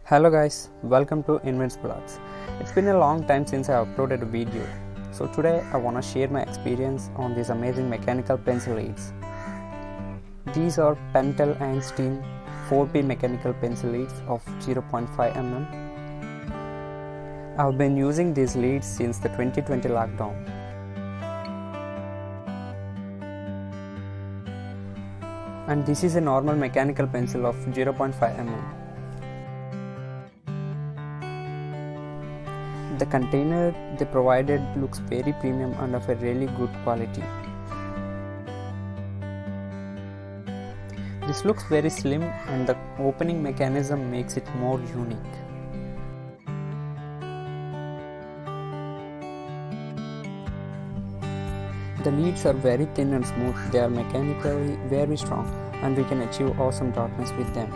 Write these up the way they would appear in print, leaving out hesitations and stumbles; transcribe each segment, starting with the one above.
Hello guys, welcome to Invents Blogs. It's been a long time since I uploaded a video. So today I want to share my experience on these amazing mechanical pencil leads. These are Pentel Ain Stein 4P mechanical pencil leads of 0.5 mm. I've been using these leads since the 2020 lockdown. And this is a normal mechanical pencil of 0.5 mm. The container they provided looks very premium and of a really good quality. This looks very slim and the opening mechanism makes it more unique. The leads are very thin and smooth, they are mechanically very strong and we can achieve awesome darkness with them.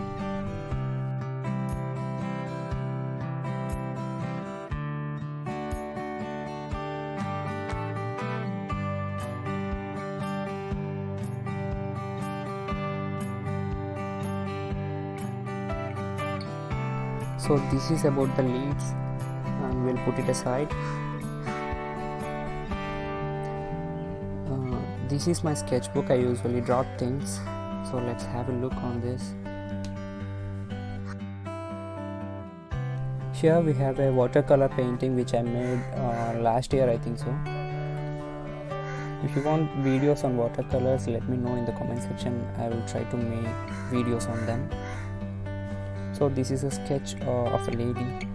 So this is about the leads and we'll put it aside. This is my sketchbook. I usually draw things, so let's have a look on this. Here we have a watercolor painting which I made last year, I think so. If you want videos on watercolors, let me know in the comment section. I will try to make videos on them. So this is a sketch of a lady.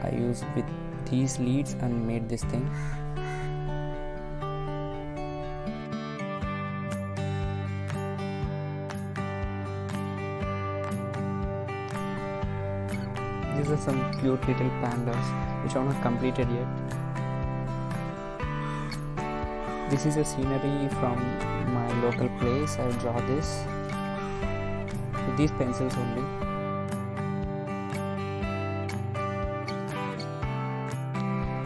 I used with these leads and made this thing. These are some cute little pandas which are not completed yet. This is a scenery from my local place. I draw this with these pencils only.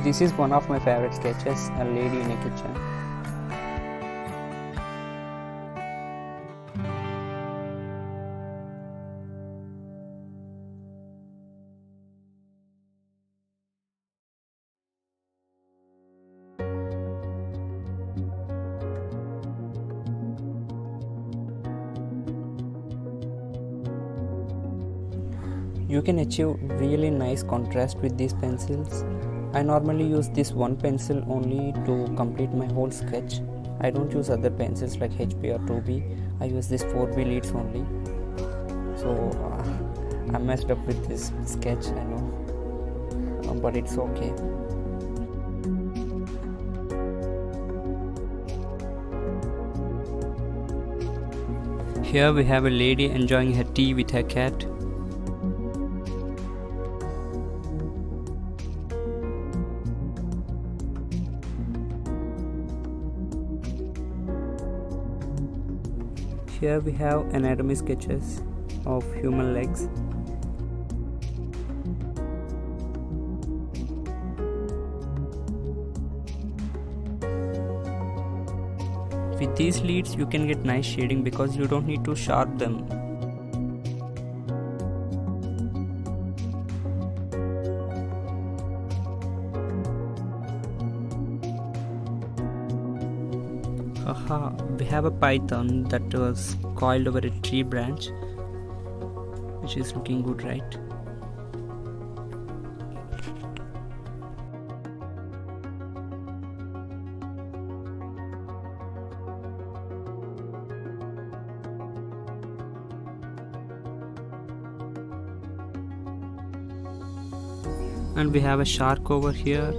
This is one of my favorite sketches, a lady in a kitchen. You can achieve really nice contrast with these pencils. I normally use this one pencil only to complete my whole sketch. I don't use other pencils like HB or 2B. I use this 4B leads only. So I messed up with this sketch, I know, but it's okay. Here we have a lady enjoying her tea with her cat. Here we have anatomy sketches of human legs. With these leads you can get nice shading because you don't need to sharpen them. Aha, we have a python that was coiled over a tree branch, which is looking good, right? And we have a shark over here.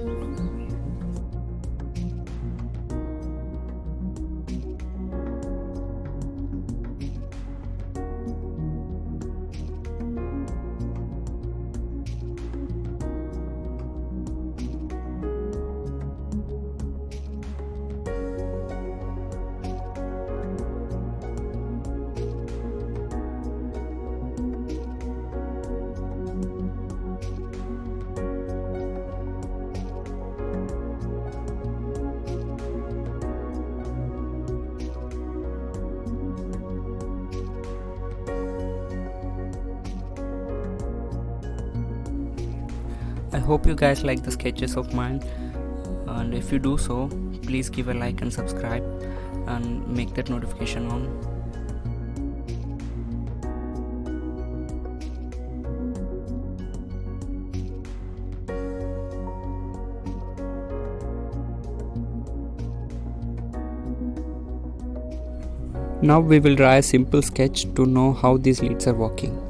I hope you guys like the sketches of mine, and if you do so, please give a like and subscribe and make that notification on. Now we will draw a simple sketch to know how these leads are working.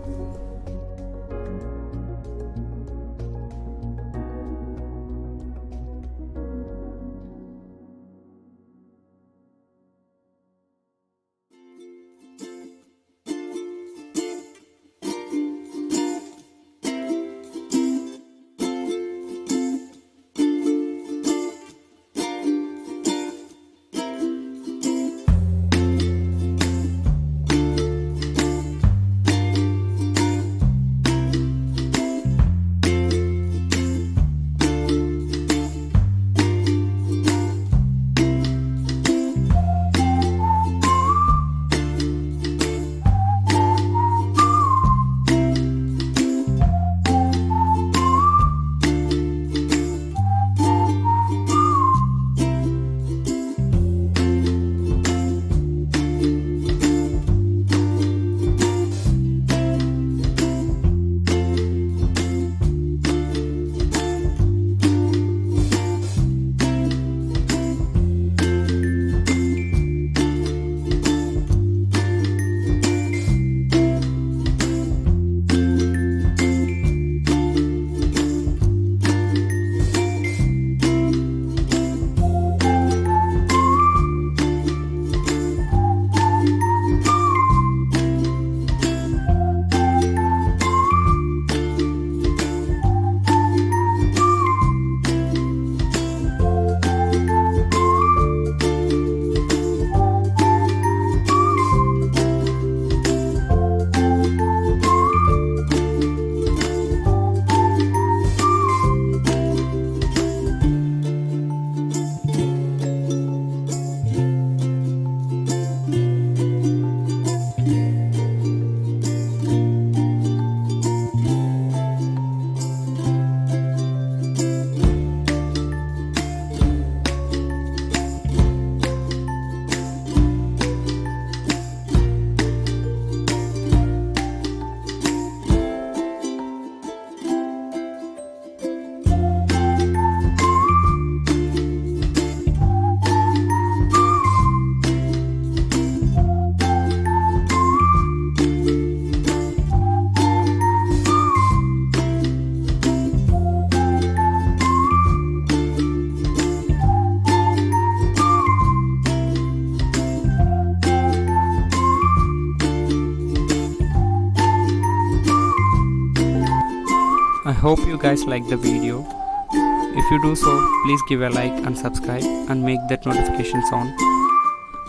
I hope you guys like the video. If you do so, please give a like and subscribe and make that notifications on.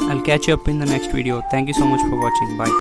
I'll catch you up in the next video. Thank you so much for watching. Bye.